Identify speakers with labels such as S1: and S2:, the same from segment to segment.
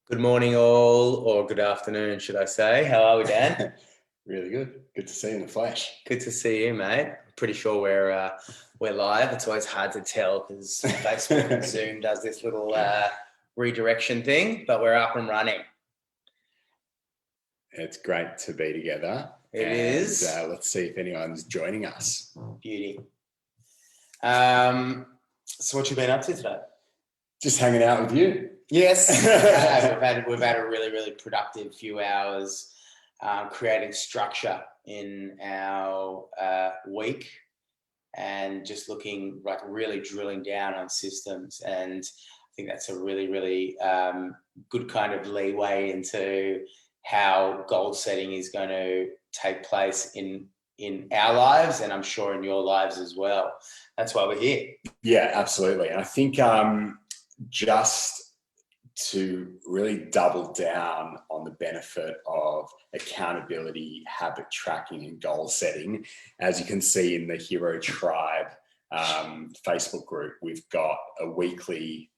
S1: Good morning, all, or good afternoon, should I say? How are we, Dan?
S2: Really good. Good to see you in the flesh.
S1: Good to see you, mate. Pretty sure we're live. It's always hard to tell because Facebook and Zoom does this little redirection thing, but we're up and running.
S2: It's great to be together.
S1: It is.
S2: Let's see if anyone's joining us.
S1: Beauty. So what you been up to today?
S2: Just hanging out with you.
S1: Yes. We've had a really, really productive few hours creating structure in our week and just looking, like, really drilling down on systems. And I think that's a really, really good kind of leeway into how goal setting is going to take place in our lives, and I'm sure in your lives as well. That's why we're here.
S2: Yeah, absolutely. And I think just to really double down on the benefit of accountability, habit tracking, and goal setting, as you can see in the Hero Tribe Facebook group, we've got a weekly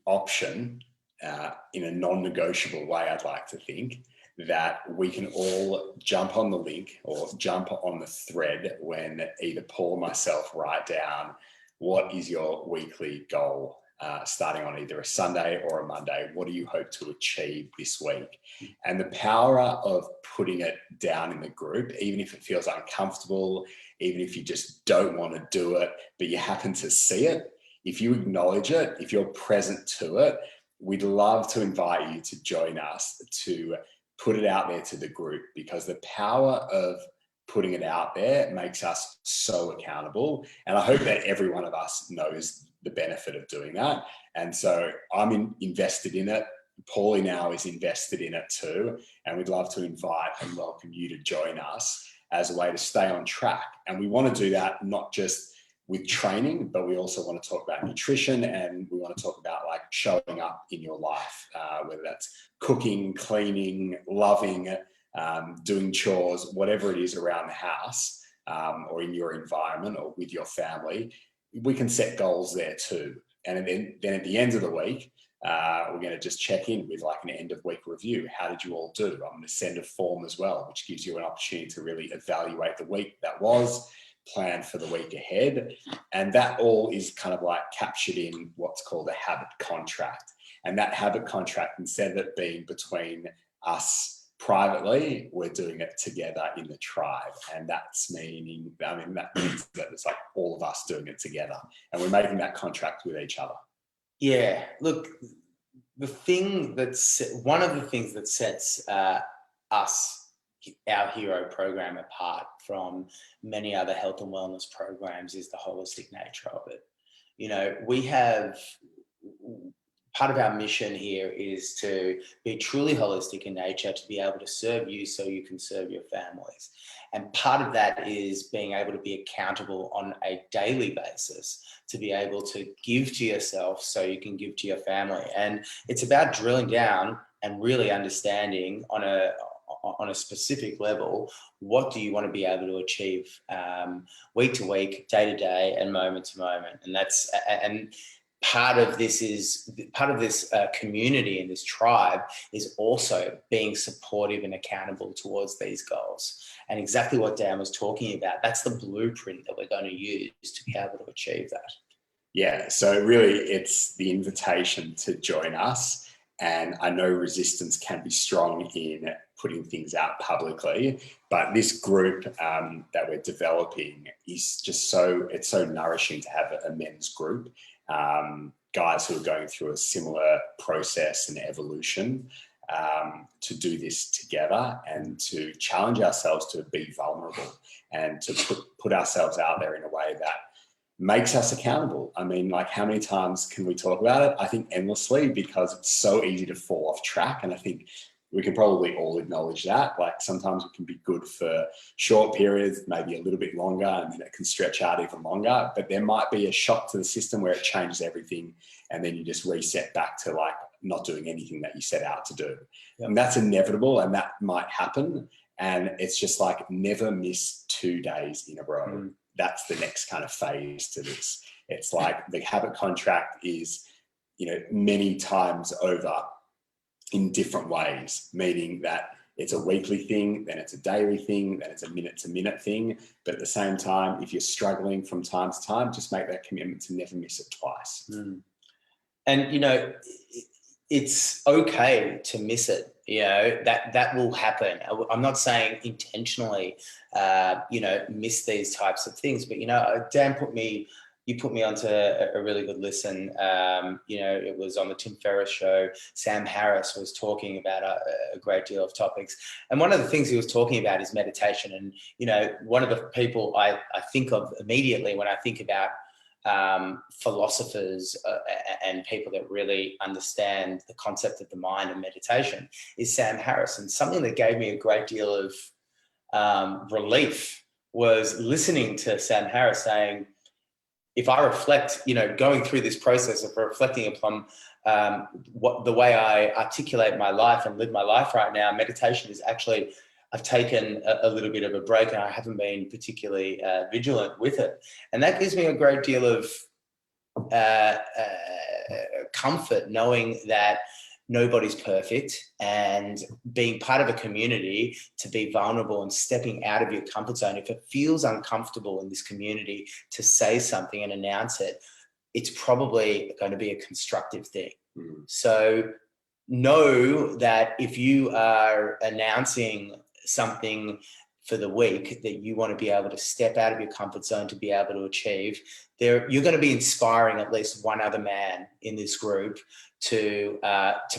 S2: option in a non-negotiable way, I'd like to think, that we can all jump on the link or jump on the thread when either Paul or myself write down what is your weekly goal, starting on either a Sunday or a Monday. What do you hope to achieve this week? And the power of putting it down in the group, even if it feels uncomfortable, even if you just don't want to do it, but you happen to see it, if you acknowledge it, if you're present to it, we'd love to invite you to join us to put it out there to the group, because the power of putting it out there makes us so accountable. And I hope that every one of us knows the benefit of doing that. And so I'm invested in it. Paulie now is invested in it too. And we'd love to invite and welcome you to join us as a way to stay on track. And we want to do that not just with training, but we also want to talk about nutrition, and we want to talk about, like, showing up in your life, whether that's cooking, cleaning, loving, doing chores, whatever it is around the house, or in your environment or with your family. We can set goals there too. And then at the end of the week, we're going to just check in with, like, an end of week review. How did you all do? I'm going to send a form as well, which gives you an opportunity to really evaluate the week that was, plan for the week ahead. And that all is kind of like captured in what's called a habit contract. And that habit contract, instead of it being between us privately, we're doing it together in the tribe. And that means that it's like all of us doing it together, and we're making that contract with each other.
S1: Yeah, look, one of the things that sets our Hero program apart from many other health and wellness programs is the holistic nature of it. You know, part of our mission here is to be truly holistic in nature, to be able to serve you so you can serve your families. And part of that is being able to be accountable on a daily basis, to be able to give to yourself so you can give to your family. And it's about drilling down and really understanding on a specific level, what do you want to be able to achieve week to week, day to day, and moment to moment. And part of this community and this tribe is also being supportive and accountable towards these goals. And exactly what Dan was talking about, that's the blueprint that we're going to use to be able to achieve that.
S2: Yeah, so really it's the invitation to join us. And I know resistance can be strong in putting things out publicly, but this group that we're developing is just it's so nourishing to have a men's group, guys who are going through a similar process and evolution, to do this together and to challenge ourselves to be vulnerable and to put ourselves out there in a way that makes us accountable. I mean, like, how many times can we talk about it? I think endlessly, because it's so easy to fall off track. And I think we can probably all acknowledge that. Like, sometimes it can be good for short periods, maybe a little bit longer, and then it can stretch out even longer. But there might be a shock to the system where it changes everything, and then you just reset back to, like, not doing anything that you set out to do. Yep. And that's inevitable, and that might happen. And it's just like, never miss 2 days in a row. That's the next kind of phase to this. It's like the habit contract is, many times over in different ways, meaning that it's a weekly thing, then it's a daily thing, then it's a minute-to-minute thing. But at the same time, if you're struggling from time to time, just make that commitment to never miss it twice.
S1: And it's okay to miss it. That will happen. I'm not saying intentionally, miss these types of things, but Dan you put me onto a really good listen. It was on the Tim Ferriss show. Sam Harris was talking about a great deal of topics. And one of the things he was talking about is meditation. And, one of the people I think of immediately when I think about philosophers and people that really understand the concept of the mind and meditation is Sam Harris. And something that gave me a great deal of relief was listening to Sam Harris saying, if I reflect, going through this process of reflecting upon the way I articulate my life and live my life right now, meditation is actually, I've taken a little bit of a break and I haven't been particularly vigilant with it. And that gives me a great deal of comfort knowing that nobody's perfect, and being part of a community, to be vulnerable and stepping out of your comfort zone. If it feels uncomfortable in this community to say something and announce it, it's probably going to be a constructive thing. So know that if you are announcing something for the week that you want to be able to step out of your comfort zone to be able to achieve, you're going to be inspiring at least one other man in this group to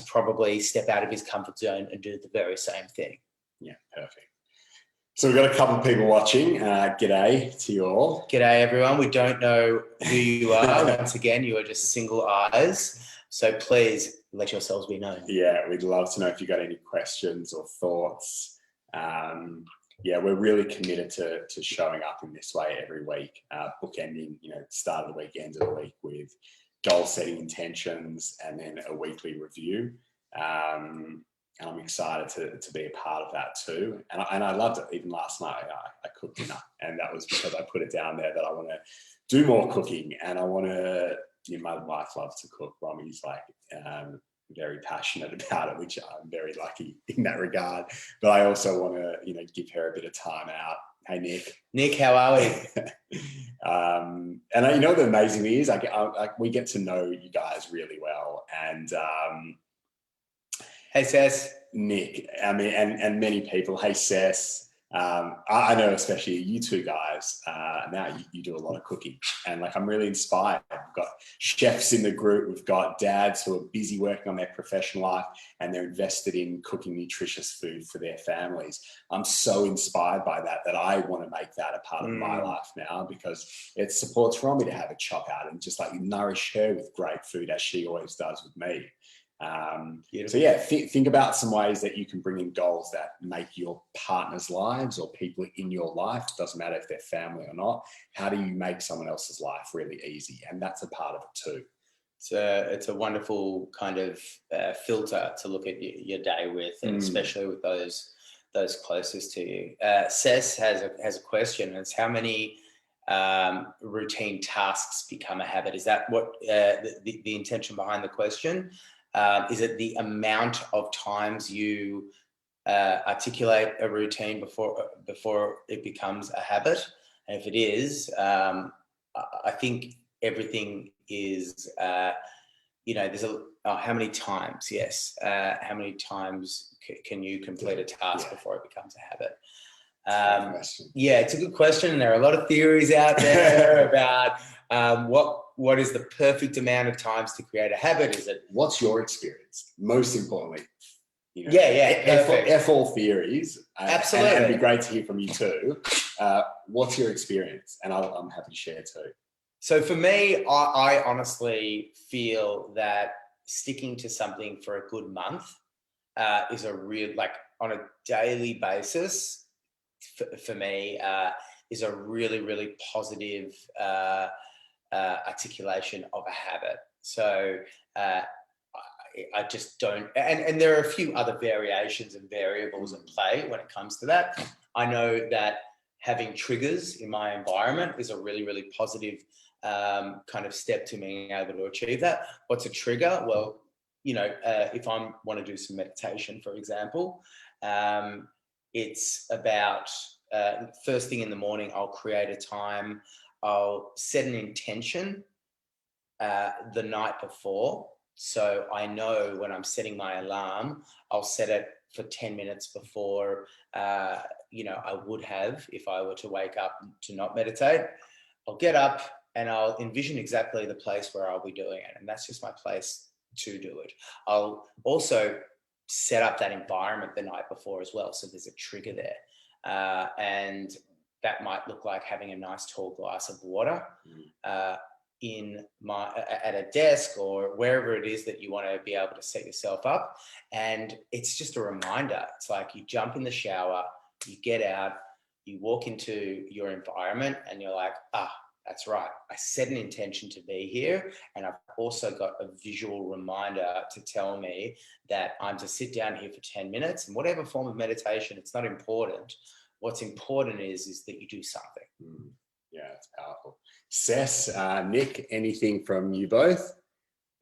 S1: probably step out of his comfort zone and do the very same thing.
S2: Yeah, perfect. So we've got a couple of people watching. G'day to you all.
S1: G'day, everyone. We don't know who you are. Once again, you are just single eyes. So please let yourselves be known.
S2: Yeah, we'd love to know if you got any questions or thoughts. We're really committed to showing up in this way every week, bookending, start of the week, end of the week with goal setting intentions and then a weekly review. And I'm excited to be a part of that too. And I loved it. Even last night, I cooked dinner, and that was because I put it down there that I want to do more cooking, and I want to. My wife loves to cook. Romy's like very passionate about it, which I'm very lucky in that regard. But I also want to, give her a bit of time out. Hey, Nick.
S1: Nick, how are we?
S2: And the amazing thing is, we get to know you guys really well. And
S1: hey, Sess.
S2: Nick, and many people. Hey, Sess. I know especially you two guys, now you do a lot of cooking, and I'm really inspired. We've got chefs in the group, we've got dads who are busy working on their professional life and they're invested in cooking nutritious food for their families. I'm so inspired by that I want to make that a part of my life now, because it supports Romy to have a chop out and just nourish her with great food as she always does with me. Think about some ways that you can bring in goals that make your partner's lives or people in your life, doesn't matter if they're family or not, how do you make someone else's life really easy? And that's a part of it too.
S1: It's a wonderful kind of filter to look at your day with, and especially with those closest to you. Sess has a question. It's how many routine tasks become a habit? Is that what the intention behind the question? Is it the amount of times you articulate a routine before it becomes a habit? And if it is, I think everything is, there's how many times? Yes. How many times can you complete a task before it becomes a habit? It's a good question. And there are a lot of theories out there about what is the perfect amount of times to create a habit? Is it?
S2: What's your experience? Most importantly,
S1: F
S2: all theories.
S1: Absolutely.
S2: And it'd be great to hear from you too. What's your experience? And I'm happy to share too.
S1: So for me, I honestly feel that sticking to something for a good month is a real, on a daily basis, for me, is a really, really positive articulation of a habit. So I just don't, and there are a few other variations and variables in play when it comes to that. I know that having triggers in my environment is a really, really positive kind of step to being able to achieve that. What's a trigger? Well, if I want to do some meditation, for example, it's about first thing in the morning, I'll create a time, I'll set an intention the night before. So I know when I'm setting my alarm, I'll set it for 10 minutes before, I would have if I were to wake up to not meditate. I'll get up and I'll envision exactly the place where I'll be doing it. And that's just my place to do it. I'll also set up that environment the night before as well. So there's a trigger there. And that might look like having a nice tall glass of water at a desk or wherever it is that you want to be able to set yourself up. And it's just a reminder. It's like you jump in the shower, you get out, you walk into your environment and you're like, that's right. I set an intention to be here. And I've also got a visual reminder to tell me that I'm to sit down here for 10 minutes, and whatever form of meditation, it's not important. What's important is that you do something.
S2: Yeah, it's powerful. Cess, Nick, anything from you both?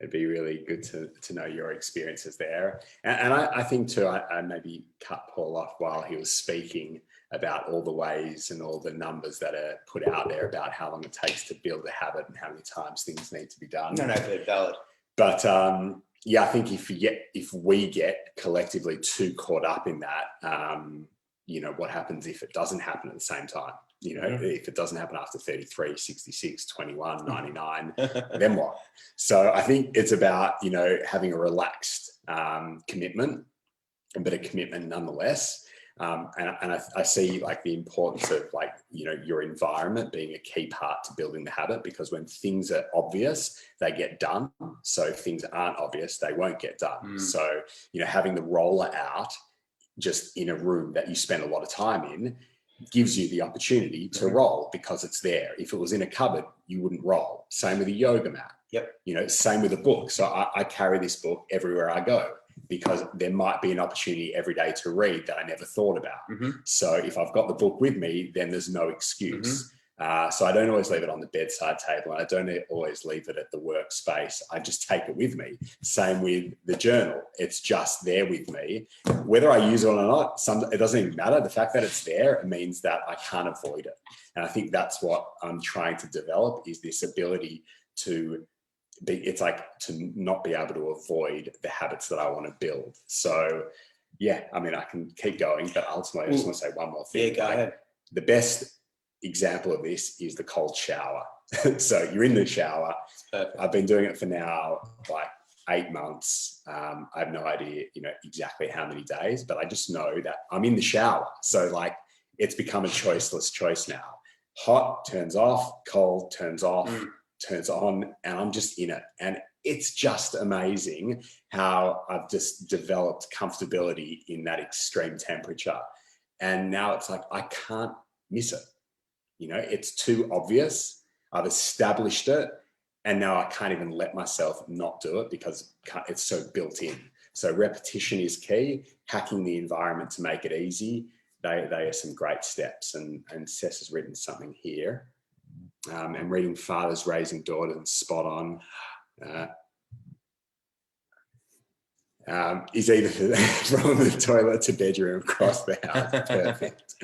S2: It'd be really good to know your experiences there. And I think too, I maybe cut Paul off while he was speaking about all the ways and all the numbers that are put out there about how long it takes to build a habit and how many times things need to be done.
S1: No, they're valid.
S2: But I think if we get collectively too caught up in that, what happens if it doesn't happen at the same time? If it doesn't happen after 33, 66, 21, 99, then what? So I think it's about, having a relaxed commitment, but a commitment nonetheless. And I see like the importance of your environment being a key part to building the habit, because when things are obvious, they get done. So if things aren't obvious, they won't get done. So, having the roller out just in a room that you spend a lot of time in gives you the opportunity to roll because it's there. If it was in a cupboard, you wouldn't roll. Same with a yoga mat.
S1: Yep.
S2: Same with a book. So I carry this book everywhere I go, because there might be an opportunity every day to read that I never thought about. So if I've got the book with me, then there's no excuse. So I don't always leave it on the bedside table, and I don't always leave it at the workspace. I just take it with me. Same with the journal. It's just there with me. Whether I use it or not, it doesn't even matter. The fact that it's there, it means that I can't avoid it. And I think that's what I'm trying to develop, is this ability to not be able to avoid the habits that I want to build. So yeah, I mean, I can keep going, but ultimately I just want to say one more thing.
S1: Yeah, go ahead.
S2: The best example of this is the cold shower. So you're in the shower. I've been doing it for now like 8 months. I have no idea, exactly how many days, but I just know that I'm in the shower. So like it's become a choiceless choice now. Hot turns off, cold turns off, turns on, and I'm just in it. And it's just amazing how I've just developed comfortability in that extreme temperature. And now it's like, I can't miss it. It's too obvious. I've established it, and now I can't even let myself not do it because it's so built in. So repetition is key. Hacking the environment to make it easy. They are some great steps. And Cess has written something here. And reading Fathers Raising Daughters, and spot on. Is either from the toilet to bedroom across the house. Perfect.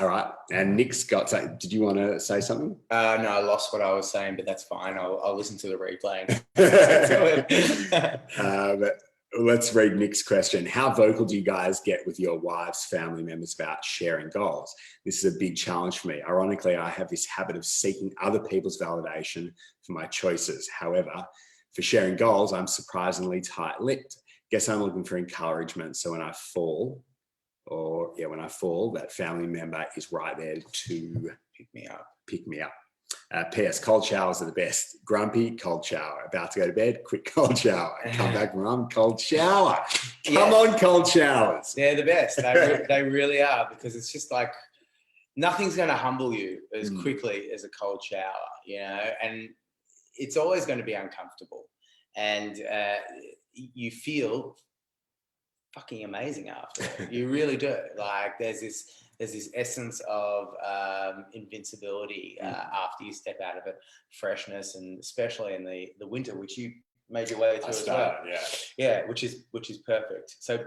S2: All right. And Nick's got something. Did you want to say something?
S1: No, I lost what I was saying, but that's fine. I'll listen to the replay.
S2: But let's read Nick's question. How vocal do you guys get with your wives, family members about sharing goals? This is a big challenge for me. Ironically, I have this habit of seeking other people's validation for my choices. However, for sharing goals, I'm surprisingly tight-lipped. Guess I'm looking for encouragement. So when I fall, that family member is right there to pick me up. P.S. Cold showers are the best. Grumpy, cold shower. About to go to bed, quick cold shower. Come back, mum, cold shower. Come on, cold showers.
S1: They're the best. They really are, because it's just like nothing's going to humble you as quickly as a cold shower, and it's always going to be uncomfortable. And you feel fucking amazing after it. You really do. Like there's there's this essence of invincibility after you step out of it, freshness, and especially in the winter, which you made your way through as well. Yeah, which is perfect. So,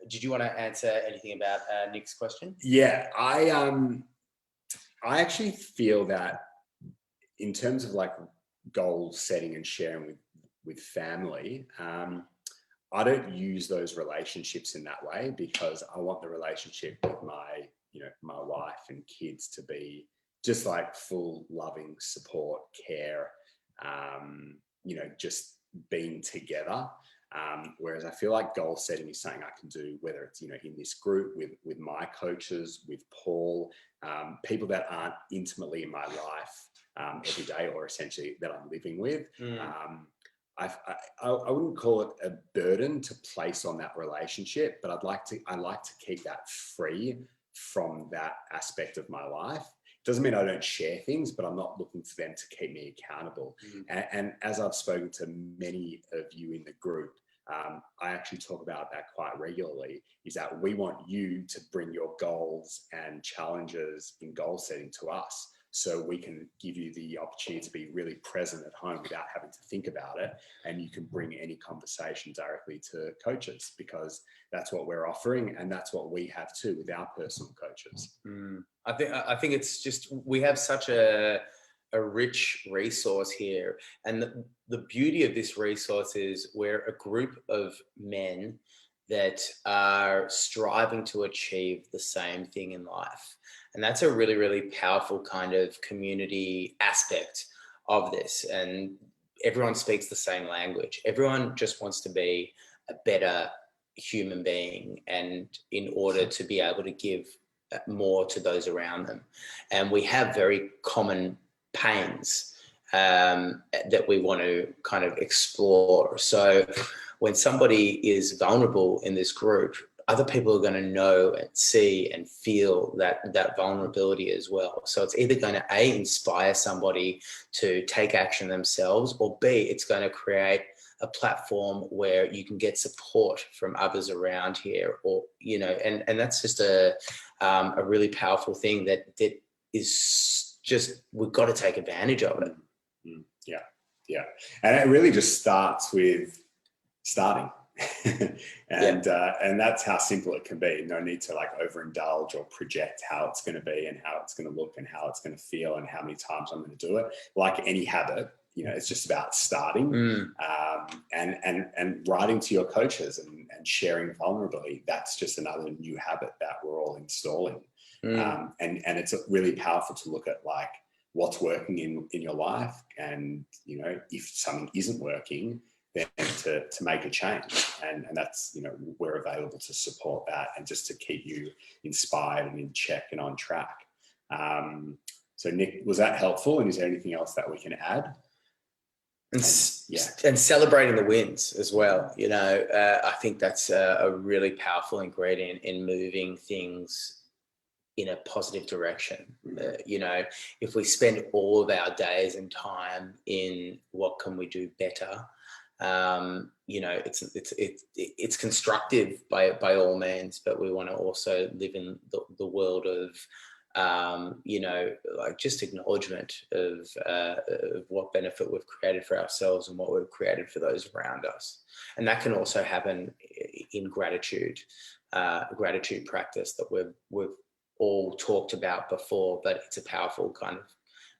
S1: did you want to answer anything about Nick's question?
S2: Yeah, I actually feel that in terms of like goal setting and sharing with family, I don't use those relationships in that way, because I want the relationship with my wife and kids to be just like full loving support, care, just being together. Whereas I feel like goal setting is something I can do, whether it's, in this group with my coaches, with Paul, people that aren't intimately in my life every day, or essentially that I'm living with. I wouldn't call it a burden to place on that relationship, but I like to keep that free from that aspect of my life. Doesn't mean I don't share things, but I'm not looking for them to keep me accountable. And as I've spoken to many of you in the group, I actually talk about that quite regularly, is that we want you to bring your goals and challenges in goal setting to us, so we can give you the opportunity to be really present at home without having to think about it. And you can bring any conversation directly to coaches, because that's what we're offering. And that's what we have too with our personal coaches.
S1: I think it's just, we have such a rich resource here. And the beauty of this resource is we're a group of men that are striving to achieve the same thing in life. And that's a really, really powerful kind of community aspect of this. And everyone speaks the same language. Everyone just wants to be a better human being, and in order to be able to give more to those around them. And we have very common pains that we want to kind of explore. So when somebody is vulnerable in this group, other people are going to know and see and feel that vulnerability as well. So it's either going to A, inspire somebody to take action themselves, or B, it's going to create a platform where you can get support from others around here, or, and that's just a really powerful thing that is just, we've got to take advantage of it.
S2: Yeah. And it really just starts with starting. And that's how simple it can be. No need to like overindulge or project how it's going to be and how it's going to look and how it's going to feel and how many times I'm going to do it. Like any habit, it's just about starting and writing to your coaches and sharing vulnerability. That's just another new habit that we're all installing. And it's really powerful to look at like what's working in your life, and if something isn't working, then to make a change. And that's, we're available to support that and just to keep you inspired and in check and on track. So Nick, was that helpful? And is there anything else that we can add?
S1: And celebrating the wins as well. I think that's a really powerful ingredient in moving things in a positive direction. If we spend all of our days and time in what can we do better, it's constructive by all means, but we want to also live in the world of like just acknowledgement of what benefit we've created for ourselves and what we've created for those around us. And that can also happen in gratitude practice that we've all talked about before, but it's a powerful kind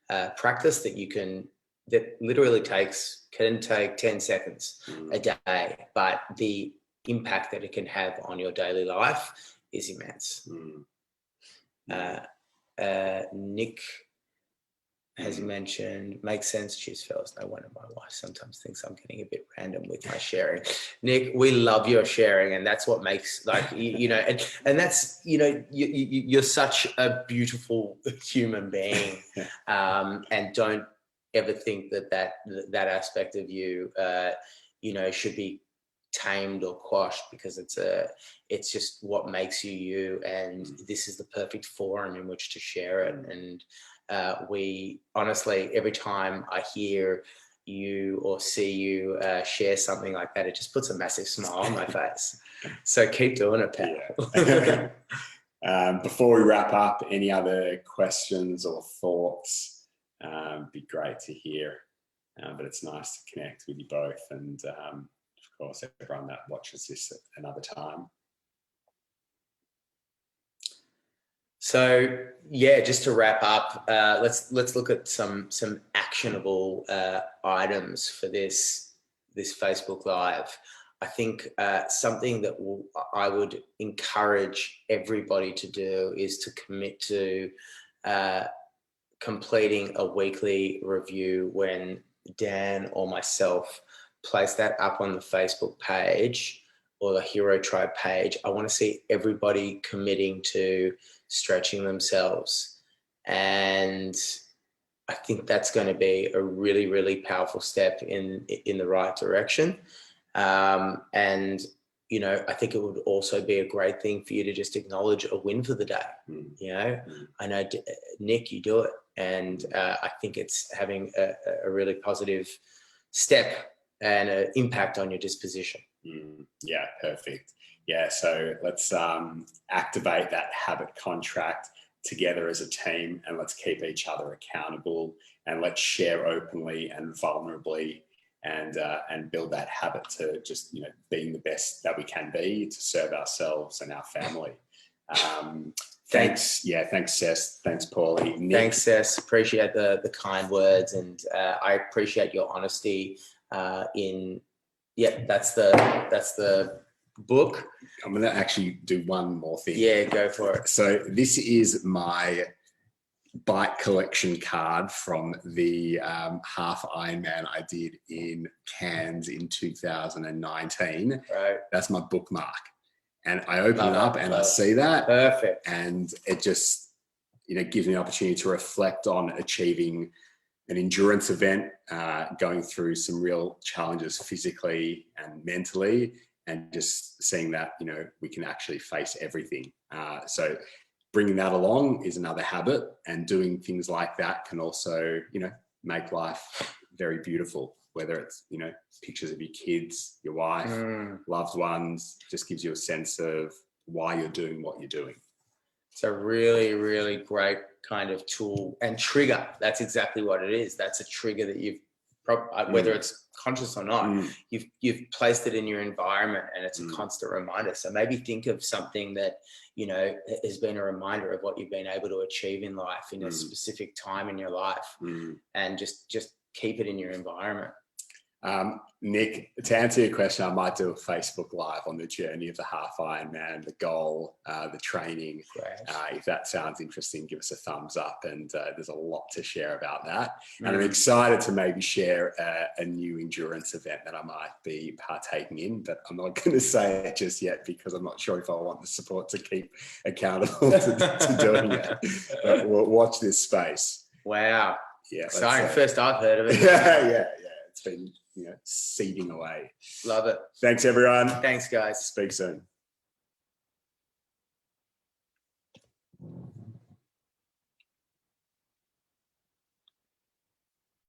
S1: of practice that literally can take 10 seconds a day, but the impact that it can have on your daily life is immense. Nick has mentioned, makes sense, cheers fellas. No wonder my wife sometimes thinks I'm getting a bit random with my sharing. Nick, we love your sharing, and that's what makes and that's, you're such a beautiful human being, and don't ever think that aspect of you should be tamed or quashed, because it's just what makes you, and this is the perfect forum in which to share it. And we honestly, every time I hear you or see you share something like that, it just puts a massive smile on my face. So keep doing it, pal.
S2: Before we wrap up, any other questions or thoughts? Be great to hear. But it's nice to connect with you both, and of course, everyone that watches this at another time.
S1: So yeah, just to wrap up, let's look at some actionable items for this Facebook Live. I think something that I would encourage everybody to do is to commit to completing a weekly review. When Dan or myself place that up on the Facebook page or the Hero Tribe page, I want to see everybody committing to stretching themselves. And I think that's going to be a really, really powerful step in the right direction. And, you know, I think it would also be a great thing for you to just acknowledge a win for the day. You know, I know, Nick, you do it. And I think it's having a really positive step and an impact on your disposition.
S2: Yeah, perfect. Yeah, so let's activate that habit contract together as a team, and let's keep each other accountable, and let's share openly and vulnerably, and build that habit to just, you know, being the best that we can be to serve ourselves and our family. Thanks. Yeah, thanks, Seth. Thanks, Paulie. Nick.
S1: Thanks, Seth. Appreciate the kind words, and I appreciate your honesty that's the book.
S2: I'm going to actually do one more thing.
S1: Yeah, go for it.
S2: So this is my bike collection card from the half Ironman I did in Cairns in 2019.
S1: Right.
S2: That's my bookmark. And I open it up and I see that.
S1: Perfect.
S2: And it just, you know, gives me an opportunity to reflect on achieving an endurance event, going through some real challenges physically and mentally, and just seeing that, you know, we can actually face everything. So bringing that along is another habit, and doing things like that can also, you know, make life very beautiful, whether it's, you know, pictures of your kids, your wife, loved ones, just gives you a sense of why you're doing what you're doing.
S1: It's a really, really great kind of tool and trigger. That's exactly what it is. That's a trigger that you've, whether it's conscious or not, you've placed it in your environment, and it's a constant reminder. So maybe think of something that, you know, has been a reminder of what you've been able to achieve in life in a specific time in your life, and just keep it in your environment.
S2: Nick, to answer your question, I might do a Facebook Live on the journey of the half Ironman, the goal, the training. If that sounds interesting, give us a thumbs up, and there's a lot to share about that. And I'm excited to maybe share a new endurance event that I might be partaking in, but I'm not going to say it just yet because I'm not sure if I want the support to keep accountable to doing it. But we'll watch this space.
S1: Wow.
S2: Yeah.
S1: Exciting. First I've heard of it.
S2: Yeah. It's been, you know, seeding away.
S1: Love it.
S2: Thanks, everyone.
S1: Thanks, guys.
S2: Speak soon.